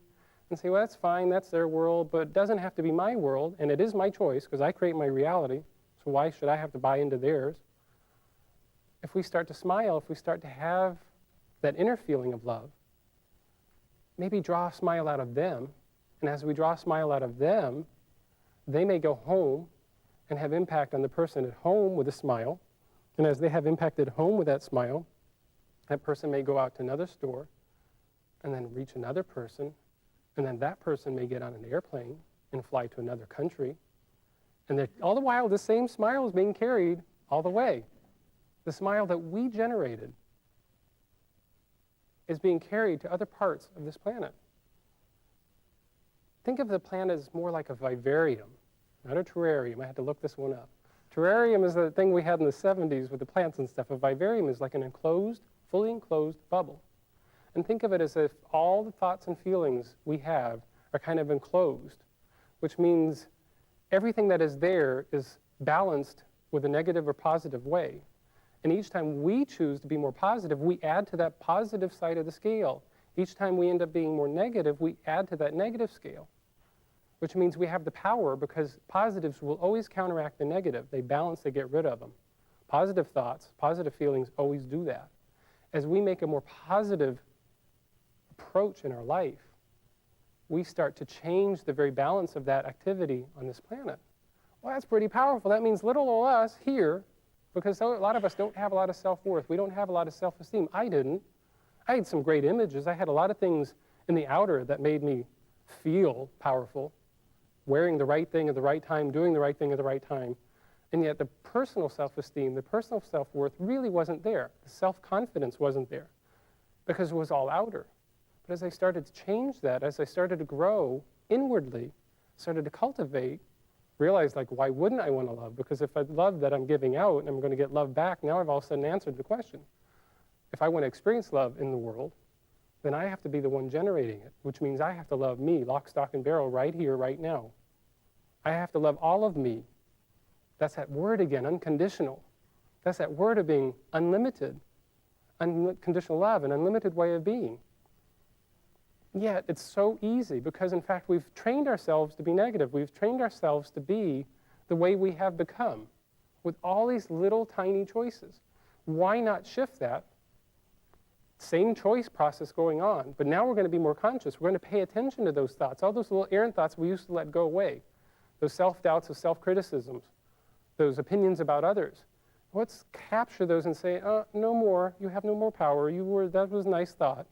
and say, well, that's fine, that's their world, but it doesn't have to be my world, and it is my choice because I create my reality, so why should I have to buy into theirs? If we start to smile, if we start to have that inner feeling of love, maybe draw a smile out of them, and as we draw a smile out of them, they may go home and have impact on the person at home with a smile, and as they have impact at home with that smile, that person may go out to another store and then reach another person, and then that person may get on an airplane and fly to another country. And all the while, the same smile is being carried all the way. The smile that we generated is being carried to other parts of this planet. Think of the planet as more like a vivarium, not a terrarium. I had to look this one up. Terrarium is the thing we had in the 70s with the plants and stuff. A vivarium is like an enclosed, fully enclosed bubble. And think of it as if all the thoughts and feelings we have are kind of enclosed, which means everything that is there is balanced with a negative or positive way. And each time we choose to be more positive, we add to that positive side of the scale. Each time we end up being more negative, we add to that negative scale, which means we have the power because positives will always counteract the negative. They balance, they get rid of them. Positive thoughts, positive feelings always do that. As we make a more positive approach in our life, we start to change the very balance of that activity on this planet. Well, that's pretty powerful. That means little old us here, because a lot of us don't have a lot of self-worth. We don't have a lot of self-esteem. I didn't. I had some great images. I had a lot of things in the outer that made me feel powerful, wearing the right thing at the right time, doing the right thing at the right time. And yet the personal self-esteem, the personal self-worth really wasn't there. The self-confidence wasn't there because it was all outer. But as I started to change that, as I started to grow inwardly, started to cultivate, realized, like, why wouldn't I want to love? Because if I love that I'm giving out and I'm going to get love back, now I've all of a sudden answered the question. If I want to experience love in the world, then I have to be the one generating it, which means I have to love me, lock, stock, and barrel, right here, right now. I have to love all of me. That's that word again, unconditional. That's that word of being unlimited, unconditional love, an unlimited way of being. Yet it's so easy because, in fact, we've trained ourselves to be negative. We've trained ourselves to be the way we have become with all these little tiny choices. Why not shift that? Same choice process going on, but now we're going to be more conscious. We're going to pay attention to those thoughts, all those little errant thoughts we used to let go away, those self-doubts, those self-criticisms, those opinions about others. Let's capture those and say, no more. You have no more power. That was a nice thought.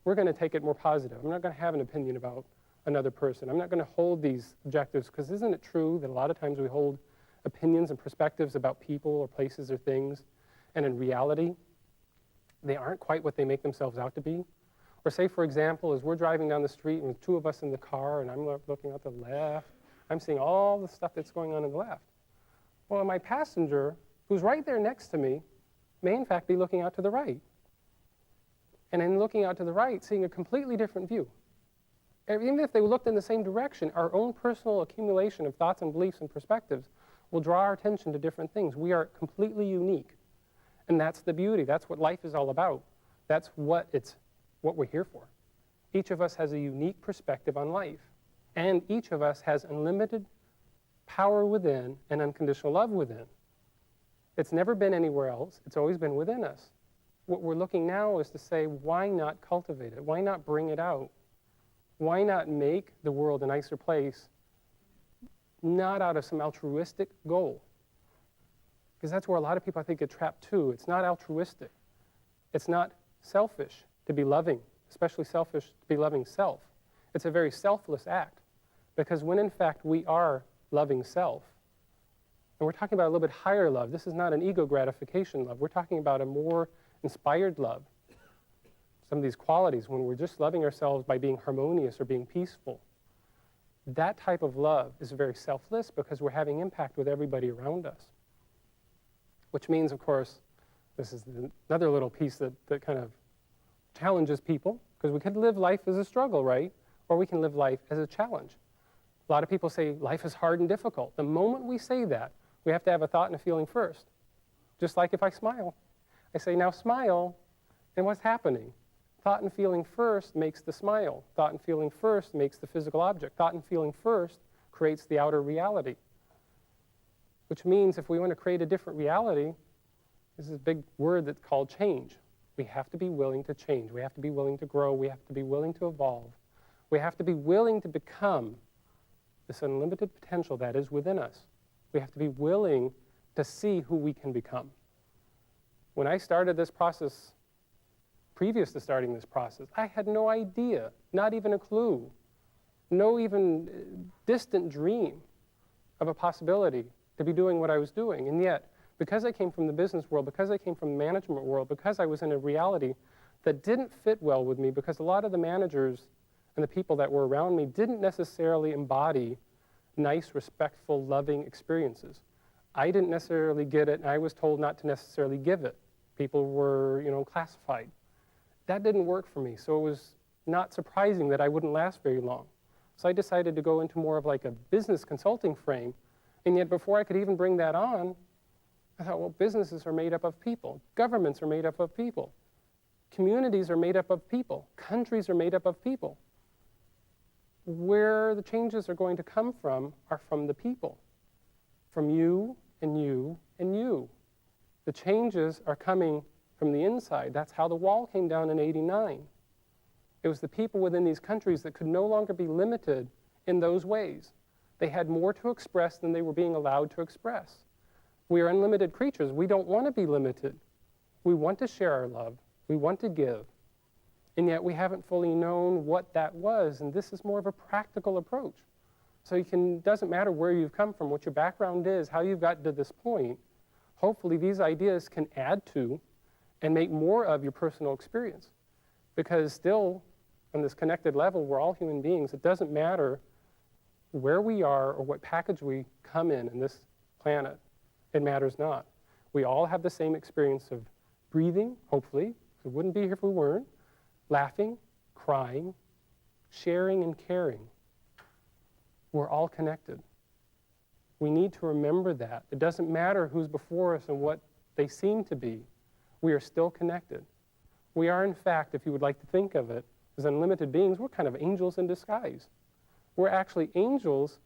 We're going to take it more positive. I'm not going to have an opinion about another person. I'm not going to hold these objectives, because isn't it true that a lot of times we hold opinions and perspectives about people or places or things, and in reality, they aren't quite what they make themselves out to be? Or say, for example, as we're driving down the street and with two of us in the car and I'm looking out the left, I'm seeing all the stuff that's going on the left. Well, my passenger, who's right there next to me, may in fact be looking out to the right. And in looking out to the right, seeing a completely different view. Even if they looked in the same direction, our own personal accumulation of thoughts and beliefs and perspectives will draw our attention to different things. We are completely unique. And that's the beauty. That's what life is all about. That's what we're here for. Each of us has a unique perspective on life. And each of us has unlimited power within and unconditional love within. It's never been anywhere else. It's always been within us. What we're looking now is to say, why not cultivate it? Why not bring it out? Why not make the world a nicer place, not out of some altruistic goal? Because that's where a lot of people, I think, get trapped too. It's not altruistic. It's not selfish to be loving, especially selfish to be loving self. It's a very selfless act. Because when in fact we are loving self, and we're talking about a little bit higher love, this is not an ego gratification love. We're talking about a more inspired love. Some of these qualities, when we're just loving ourselves by being harmonious or being peaceful, that type of love is very selfless because we're having impact with everybody around us. Which means, of course, This is another little piece that kind of challenges people, because we could live life as a struggle, right? Or we can live life as a challenge. A lot of people say life is hard and difficult. The moment we say that, we have to have a thought and a feeling first. Just like if I smile. I say, now smile, and what's happening? Thought and feeling first makes the smile. Thought and feeling first makes the physical object. Thought and feeling first creates the outer reality. Which means if we want to create a different reality, this is a big word that's called change. We have to be willing to change. We have to be willing to grow. We have to be willing to evolve. We have to be willing to become this unlimited potential that is within us. We have to be willing to see who we can become. When I started this process, previous to starting this process, I had no idea, not even a clue, no even distant dream of a possibility to be doing what I was doing. And yet, because I came from the business world, because I came from the management world, because I was in a reality that didn't fit well with me, because a lot of the managers and the people that were around me didn't necessarily embody nice, respectful, loving experiences. I didn't necessarily get it, and I was told not to necessarily give it. People were, classified. That didn't work for me, so it was not surprising that I wouldn't last very long. So I decided to go into more of like a business consulting frame, and yet before I could even bring that on, I thought, well, businesses are made up of people. Governments are made up of people. Communities are made up of people. Countries are made up of people. Where the changes are going to come from are from the people. From you and you and you. The changes are coming from the inside. That's how the wall came down in '89. It was the people within these countries that could no longer be limited in those ways. They had more to express than they were being allowed to express. We are unlimited creatures. We don't want to be limited. We want to share our love. We want to give. And yet we haven't fully known what that was, and this is more of a practical approach. So it doesn't matter where you've come from, what your background is, how you've got to this point. Hopefully these ideas can add to and make more of your personal experience. Because still, on this connected level, we're all human beings. It doesn't matter where we are or what package we come in this planet. It matters not. We all have the same experience of breathing, hopefully. We wouldn't be here if we weren't. Laughing, crying, sharing, and caring. We're all connected. We need to remember that. It doesn't matter who's before us and what they seem to be. We are still connected. We are, in fact, if you would like to think of it, as unlimited beings, we're kind of angels in disguise. We're actually angels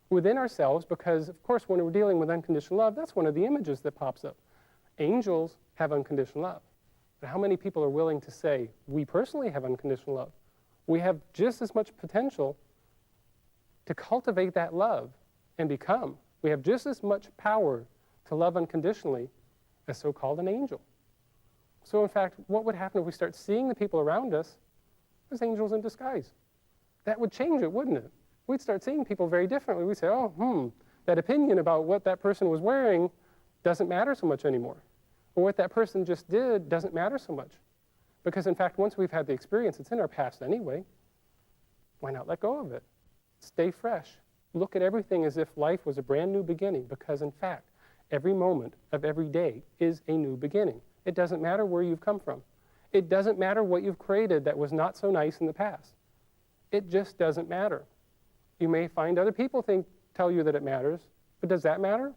within ourselves because, of course, when we're dealing with unconditional love, that's one of the images that pops up. Angels have unconditional love. But how many people are willing to say, we personally have unconditional love? We have just as much potential to cultivate that love and become. We have just as much power to love unconditionally as so-called an angel. So in fact, what would happen if we start seeing the people around us as angels in disguise? That would change it, wouldn't it? We'd start seeing people very differently. We'd say, that opinion about what that person was wearing doesn't matter so much anymore. Or what that person just did doesn't matter so much. Because in fact, once we've had the experience, it's in our past anyway. Why not let go of it? Stay fresh. Look at everything as if life was a brand new beginning, because in fact, every moment of every day is a new beginning. It doesn't matter where you've come from. It doesn't matter what you've created that was not so nice in the past. It just doesn't matter. You may find other people tell you that it matters, but does that matter?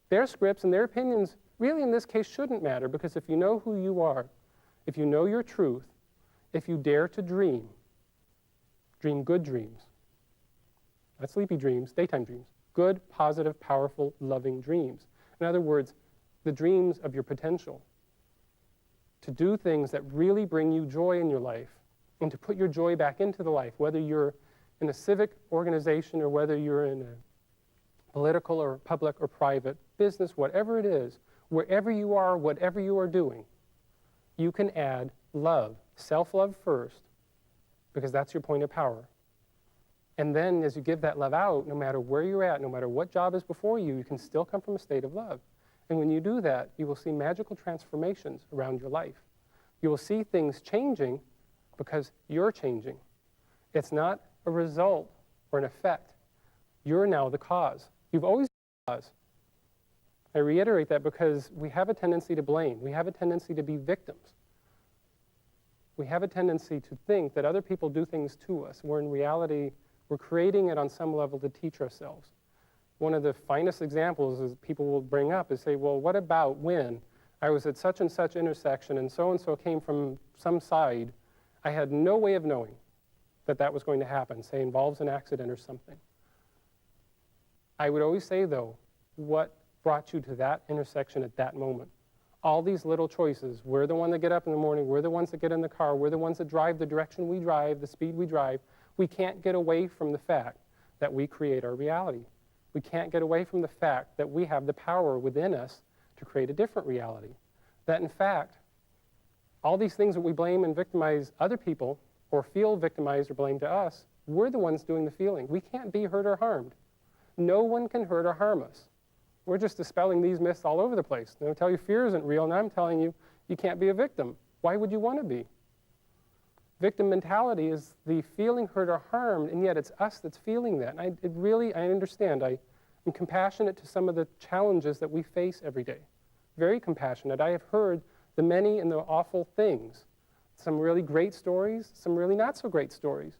Their scripts and their opinions really in this case shouldn't matter, because if you know who you are, if you know your truth, if you dare to dream good dreams, not sleepy dreams, daytime dreams, good, positive, powerful, loving dreams. In other words, the dreams of your potential. To do things that really bring you joy in your life and to put your joy back into the life, whether you're in a civic organization or whether you're in a political or public or private business, whatever it is, wherever you are, whatever you are doing, you can add love, self-love first, because that's your point of power. And then as you give that love out, no matter where you're at, no matter what job is before you, you can still come from a state of love. And when you do that, you will see magical transformations around your life. You will see things changing because you're changing. It's not a result or an effect. You're now the cause. You've always been the cause. I reiterate that because we have a tendency to blame. We have a tendency to be victims. We have a tendency to think that other people do things to us, where in reality, we're creating it on some level to teach ourselves. One of the finest examples is people will bring up is say, well, what about when I was at such and such intersection and so came from some side, I had no way of knowing that that was going to happen, say involves an accident or something. I would always say, though, what brought you to that intersection at that moment? All these little choices, we're the one that get up in the morning, we're the ones that get in the car, we're the ones that drive the direction we drive, the speed we drive. We can't get away from the fact that we create our reality. We can't get away from the fact that we have the power within us to create a different reality. That in fact, all these things that we blame and victimize other people or feel victimized or blamed to us, we're the ones doing the feeling. We can't be hurt or harmed. No one can hurt or harm us. We're just dispelling these myths all over the place. They'll tell you fear isn't real, and I'm telling you, you can't be a victim. Why would you want to be? Victim mentality is the feeling hurt or harmed, and yet it's us that's feeling that. And I understand. I'm compassionate to some of the challenges that we face every day. Very compassionate. I have heard the many and the awful things. Some really great stories, some really not so great stories.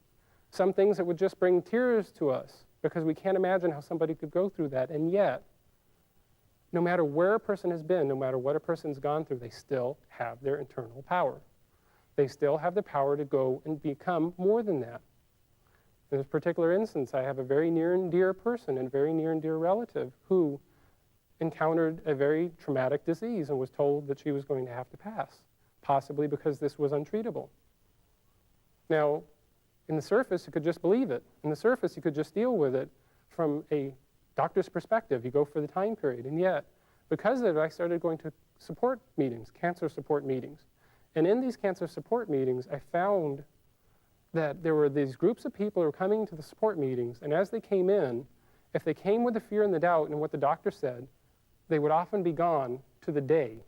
Some things that would just bring tears to us because we can't imagine how somebody could go through that. And yet, no matter where a person has been, no matter what a person's gone through, they still have their internal power. They still have the power to go and become more than that. In this particular instance, I have a very near and dear person and a very near and dear relative who encountered a very traumatic disease and was told that she was going to have to pass, possibly because this was untreatable. Now, in the surface, you could just believe it. In the surface, you could just deal with it from a doctor's perspective. You go for the time period. And yet, because of it, I started going to support meetings, cancer support meetings. And in these cancer support meetings, I found that there were these groups of people who were coming to the support meetings, and as they came in, if they came with the fear and the doubt and what the doctor said, they would often be gone to the day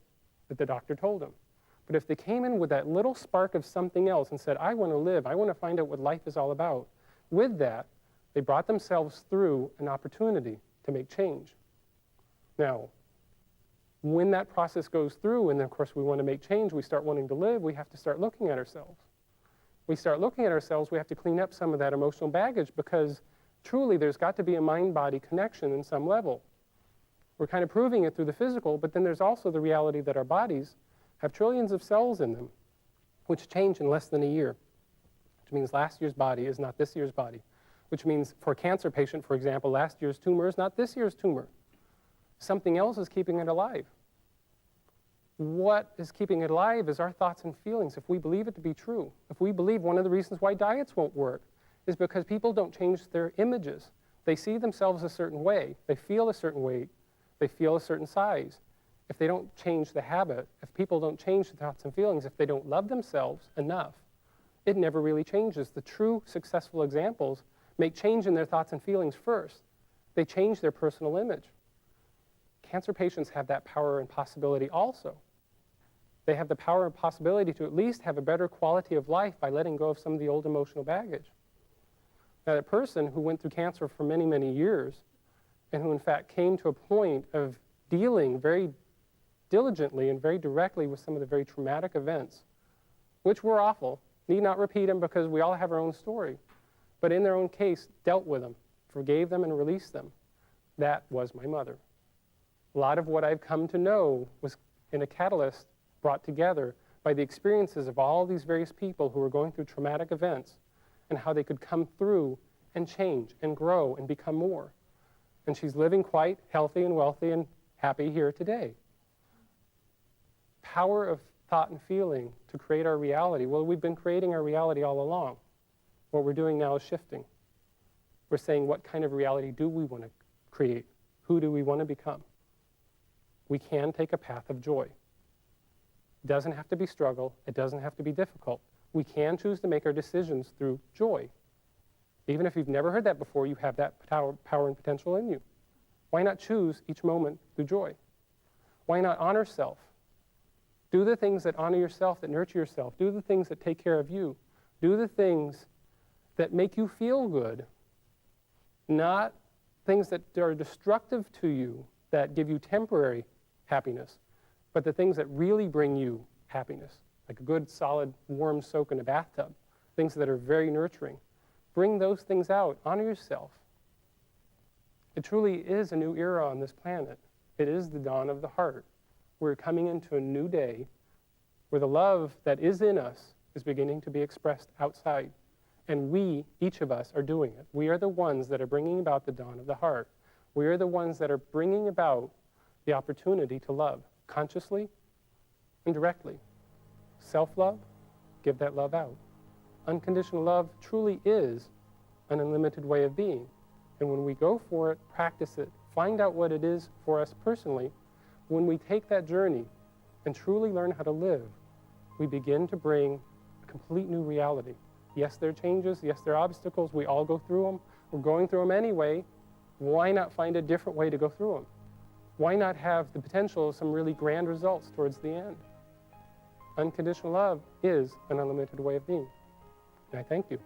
that the doctor told them. But if they came in with that little spark of something else and said, I want to live, I want to find out what life is all about, with that, they brought themselves through an opportunity to make change. Now, when that process goes through, and of course we want to make change, we start wanting to live, we have to start looking at ourselves. We start looking at ourselves, we have to clean up some of that emotional baggage because truly there's got to be a mind-body connection in some level. We're kind of proving it through the physical, but then there's also the reality that our bodies have trillions of cells in them, which change in less than a year, which means last year's body is not this year's body, which means for a cancer patient, for example, last year's tumor is not this year's tumor. Something else is keeping it alive. What is keeping it alive is our thoughts and feelings, if we believe it to be true. If we believe one of the reasons why diets won't work is because people don't change their images. They see themselves a certain way. They feel a certain weight. They feel a certain size. If they don't change the habit, if people don't change the thoughts and feelings, if they don't love themselves enough, it never really changes. The true successful examples make change in their thoughts and feelings first. They change their personal image. Cancer patients have that power and possibility also. They have the power and possibility to at least have a better quality of life by letting go of some of the old emotional baggage. Now, that person who went through cancer for many, many years and who in fact came to a point of dealing very diligently and very directly with some of the very traumatic events, which were awful, need not repeat them because we all have our own story, but in their own case dealt with them, forgave them and released them. That was my mother. A lot of what I've come to know was in a catalyst brought together by the experiences of all these various people who were going through traumatic events and how they could come through and change and grow and become more. And she's living quite healthy and wealthy and happy here today. Power of thought and feeling to create our reality. Well, we've been creating our reality all along. What we're doing now is shifting. We're saying, what kind of reality do we want to create? Who do we want to become? We can take a path of joy. It doesn't have to be struggle. It doesn't have to be difficult. We can choose to make our decisions through joy. Even if you've never heard that before, you have that power and potential in you. Why not choose each moment through joy? Why not honor self? Do the things that honor yourself, that nurture yourself. Do the things that take care of you. Do the things that make you feel good, not things that are destructive to you that give you temporary happiness, but the things that really bring you happiness, like a good, solid, warm soak in a bathtub, things that are very nurturing. Bring those things out. Honor yourself. It truly is a new era on this planet. It is the dawn of the heart. We're coming into a new day where the love that is in us is beginning to be expressed outside. And we, each of us, are doing it. We are the ones that are bringing about the dawn of the heart. We are the ones that are bringing about the opportunity to love, consciously and directly. Self-love, give that love out. Unconditional love truly is an unlimited way of being. And when we go for it, practice it, find out what it is for us personally, when we take that journey and truly learn how to live, we begin to bring a complete new reality. Yes, there are changes. Yes, there are obstacles. We all go through them. We're going through them anyway. Why not find a different way to go through them? Why not have the potential of some really grand results towards the end? Unconditional love is an unlimited way of being. And I thank you.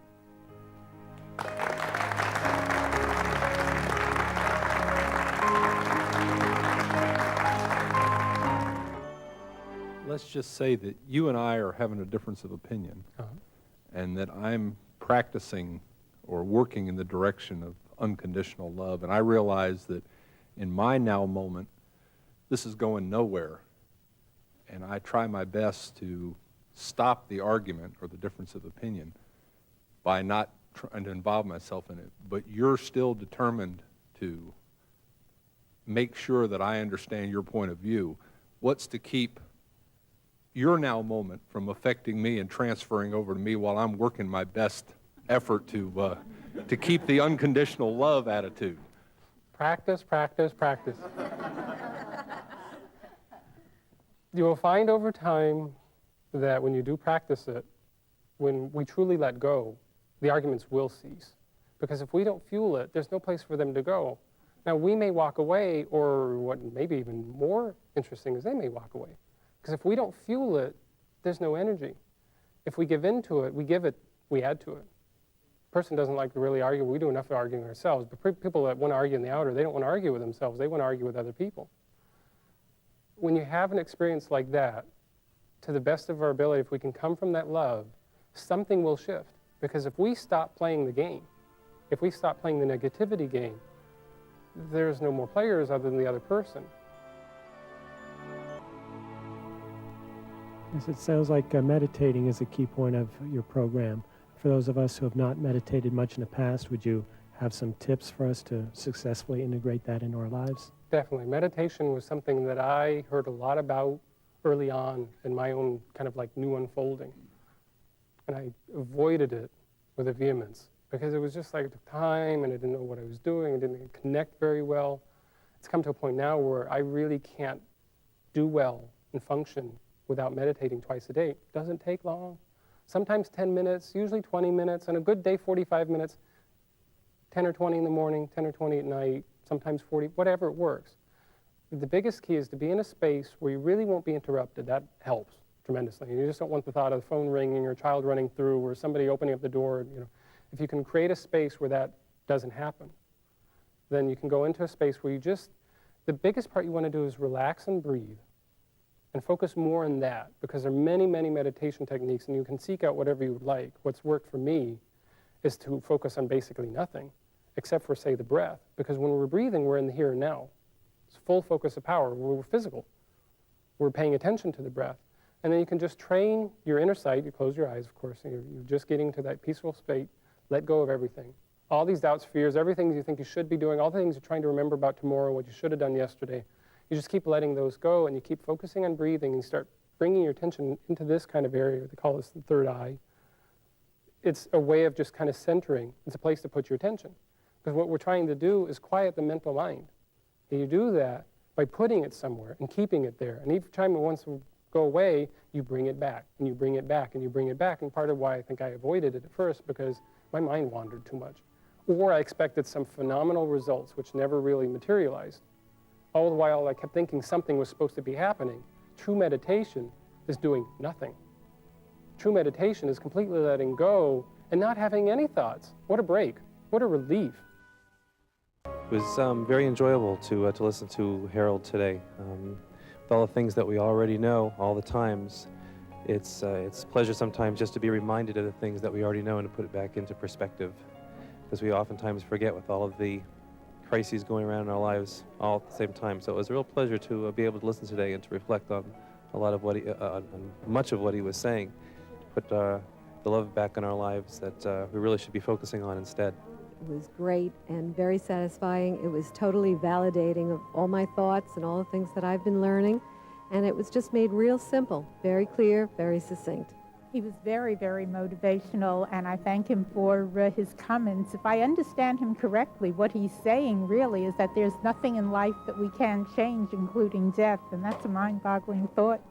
Let's just say that you and I are having a difference of opinion, and that I'm practicing or working in the direction of unconditional love, and I realize that in my now moment, this is going nowhere, and I try my best to stop the argument or the difference of opinion by not trying to involve myself in it, but you're still determined to make sure that I understand your point of view. What's to keep your now moment from affecting me and transferring over to me while I'm working my best effort to keep the unconditional love attitude? Practice, practice, practice. You will find over time that when you do practice it, when we truly let go, the arguments will cease. Because if we don't fuel it, there's no place for them to go. Now, we may walk away, or what may be even more interesting is they may walk away. Because if we don't fuel it, there's no energy. If we give into it, we add to it. A person doesn't like to really argue. We do enough arguing ourselves. But people that want to argue in the outer, they don't want to argue with themselves. They want to argue with other people. When you have an experience like that, to the best of our ability, if we can come from that love, something will shift. Because if we stop playing the game, if we stop playing the negativity game, there's no more players other than the other person. Yes, it sounds like meditating is a key point of your program. For those of us who have not meditated much in the past, would you have some tips for us to successfully integrate that into our lives? Definitely. Meditation was something that I heard a lot about early on in my own kind of like new unfolding. And I avoided it with a vehemence because it was just like it took time and I didn't know what I was doing. I didn't connect very well. It's come to a point now where I really can't do well and function without meditating twice a day. It doesn't take long. Sometimes 10 minutes, usually 20 minutes, on a good day 45 minutes, 10 or 20 in the morning, 10 or 20 at night, sometimes 40, whatever it works. The biggest key is to be in a space where you really won't be interrupted. That helps tremendously. You just don't want the thought of the phone ringing or a child running through or somebody opening up the door. If you can create a space where that doesn't happen, then you can go into a space where the biggest part you want to do is relax and breathe. And focus more on that, because there are many, many meditation techniques, and you can seek out whatever you would like. What's worked for me is to focus on basically nothing, except for, say, the breath. Because when we're breathing, we're in the here and now. It's full focus of power. We're physical. We're paying attention to the breath. And then you can just train your inner sight. You close your eyes, of course, and you're just getting to that peaceful state. Let go of everything. All these doubts, fears, everything you think you should be doing, all the things you're trying to remember about tomorrow, what you should have done yesterday. You just keep letting those go, and you keep focusing on breathing, and you start bringing your attention into this kind of area. They call this the third eye. It's a way of just kind of centering. It's a place to put your attention. Because what we're trying to do is quiet the mental mind. And you do that by putting it somewhere and keeping it there. And each time it wants to go away, you bring it back, and you bring it back, and you bring it back. And part of why I think I avoided it at first, because my mind wandered too much. Or I expected some phenomenal results, which never really materialized. All the while I kept thinking something was supposed to be happening. True meditation is doing nothing. True meditation is completely letting go and not having any thoughts. What a break. What a relief. It was very enjoyable to listen to Harold today. With all the things that we already know all the times, it's a pleasure sometimes just to be reminded of the things that we already know and to put it back into perspective, because we oftentimes forget with all of the crises going around in our lives all at the same time. So it was a real pleasure to be able to listen today and to reflect on a lot of what on much of what he was saying, to put the love back in our lives that we really should be focusing on instead. It was great and very satisfying. It was totally validating of all my thoughts and all the things that I've been learning. And it was just made real simple, very clear, very succinct. He was very, very motivational, and I thank him for his comments. If I understand him correctly, what he's saying really is that there's nothing in life that we can't change, including death, and that's a mind-boggling thought.